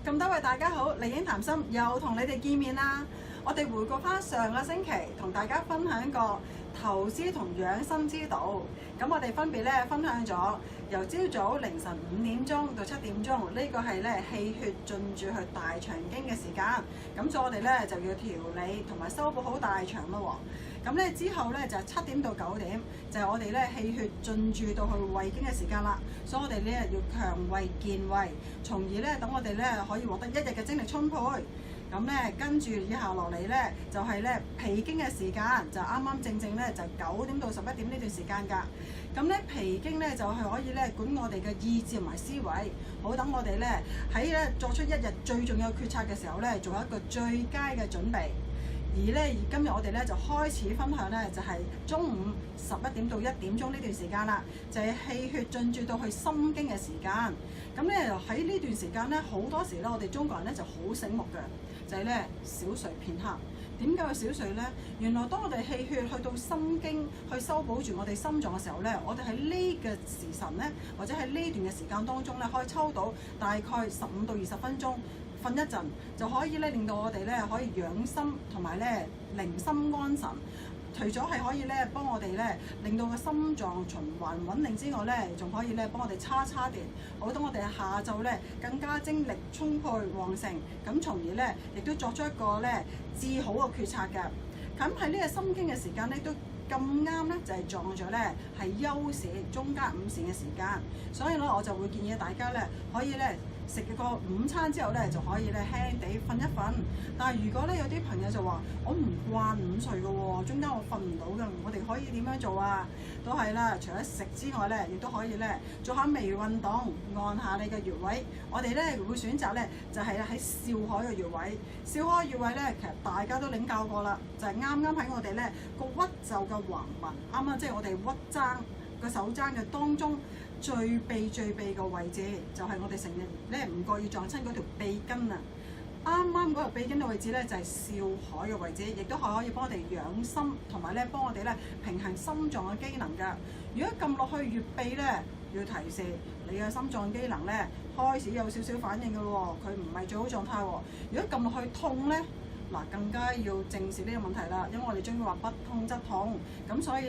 咁多位大家好，麗影談心又同你哋見面啦。我哋回顧翻上個星期同大家分享過投資同養生之道。咁我哋分別分享咗由朝早凌晨5點鐘到7點鐘，呢個係氣血進駐去大腸經嘅時間。咁所以我哋就要調理同埋修補好大腸咯。咁之後就係7點到9點，就係我哋氣血進駐到去胃經嘅時間啦。所以我哋要強胃健胃，從而等我哋可以獲得一日嘅精力充沛。咁跟住以下落嚟就係脾經嘅時間，就啱啱正就9點到11點呢段時間㗎。咁脾經就係可以管我哋嘅意志同埋思維，好等我哋喺作出一日最重要決策嘅時候做一個最佳嘅準備。而今日我哋就開始分享就係中午11點到1點鐘呢段時間啦，就係氣血進駐到去心經嘅時間。咁喺呢段時間好多時我哋中國人就好醒目嘅，就係小睡片刻。點解要小睡呢？原來當我哋氣血去到心經去修補住我哋心臟嘅時候我哋喺呢個時辰或者喺呢段嘅時間當中可以抽到大概15到20分鐘。瞓一陣就可以令到我哋可以養心同埋寧心安神。除咗係可以幫我哋令到個心臟循環穩定之外仲可以幫我哋叉電，好等我哋下晝更加精力充沛旺盛，咁從而亦都作出一個治好嘅決策嘅。咁喺呢個心經嘅時間都咁啱就係撞咗係休市中間午膳嘅時間，所以我就會建議大家可以食個午餐之後就可以輕地瞓一瞓。但係如果有啲朋友就話我唔慣午睡嘅喎，中間我瞓唔到嘅，我哋可以點樣做啊？都係啦，除咗食之外亦都可以做下微運動，按下你嘅穴位。我哋會選擇就係喺少海嘅穴位。少海穴位其實大家都領教過啦，就係啱啱喺我哋個屈袖嘅橫紋，啱啱即係我哋屈踭個手踭嘅當中最臂個位置，就係我哋成日唔覺意撞親嗰條臂筋啊！啱啱嗰條臂筋嘅位置就係少海嘅位置，亦都係可以幫我哋養心，同埋幫我哋平衡心臟嘅機能㗎。如果撳落去穴臂要提示你嘅心臟機能開始有少少反應㗎咯喎，佢唔係最好狀態喎。如果撳落去痛更加要正視呢個問題啦，因為我哋中醫話不痛則痛，咁所以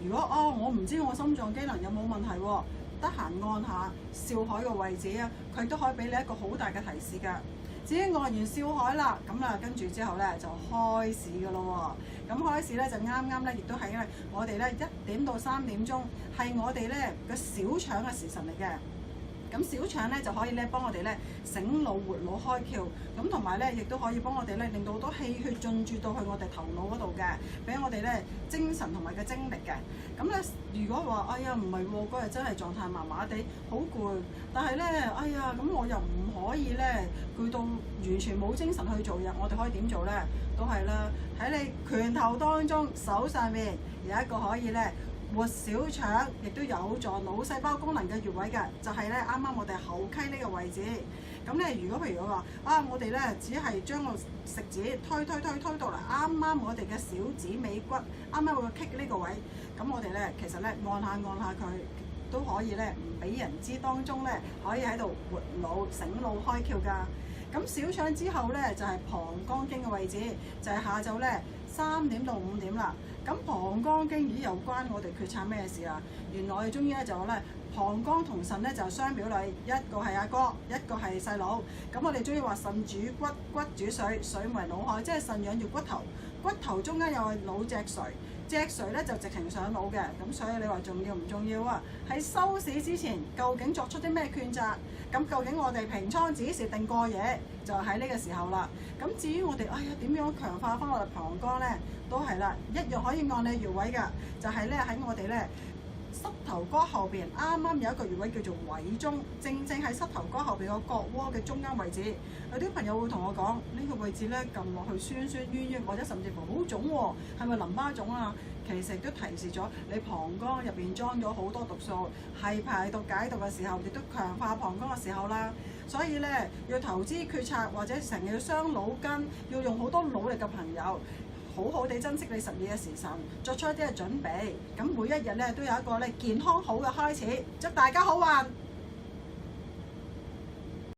如果我唔知我心臟機能有冇問題喎，得閒按下少海嘅位置啊，佢都可以俾你一個好大嘅提示㗎。至於按完少海啦，咁跟住之後就開市㗎咯喎。咁開市就啱啱亦都係我哋1點到3點鐘係我哋個小腸嘅時辰嚟嘅。咁小腸就可以幫我哋醒腦活腦開竅，咁同埋亦都可以幫我哋令到好多氣血進駐到去我哋頭腦嗰度嘅，俾我哋精神同埋嘅精力嘅。咁如果話哎呀唔係喎，嗰日真係狀態麻麻地，好攰，但係哎呀咁我又唔可以攰到完全冇精神去做嘢，我哋可以點做都係啦，喺你拳頭當中手上面有一個可以活小腸，亦都有助腦細胞功能嘅穴位嘅，就係啱啱我哋後溪呢個位置。咁如果譬如話我哋只係將個食指推到嚟啱啱我哋嘅小指尾骨，啱啱個棘呢個位，咁我哋其實按下佢都可以唔俾人知當中可以喺度活腦醒腦開竅㗎。咁小腸之後就係膀胱經嘅位置，就係下晝3點到5點啦。咁膀胱經有關我哋決策咩事啊？原來我哋中醫就話膀胱同腎就相表裏，一個係阿哥，一個係細佬。咁我哋中醫話腎主骨，骨主髓，髓為腦海，即係腎養住骨頭，骨頭中間又係腦脊髓，脊髓就直情上腦嘅。咁所以你話重要唔重要啊？喺收市之前究竟作出啲咩抉擇？咁究竟我哋平倉止蝕定過夜，就喺呢個時候啦。咁至於我哋點樣強化翻我哋膀胱都係啦，一樣可以按你穴位㗎，就係喺我哋膝頭哥後邊啱啱有一個穴位叫做委中，正喺膝頭哥後邊個角窩嘅中間位置。有啲朋友會同我講呢個位置撳落去酸酸冤冤，或者甚至乎好腫喎，係咪淋巴腫啊？其實都提示咗你膀胱入邊裝咗好多毒素，係排毒解毒嘅時候，亦都強化膀胱嘅時候啦。所以要投資決策或者成日要傷腦筋，要用好多努力嘅朋友，好好地珍惜你12嘅時辰，作出一啲嘅準備。咁每一日都有一個健康好嘅開始，祝大家好運！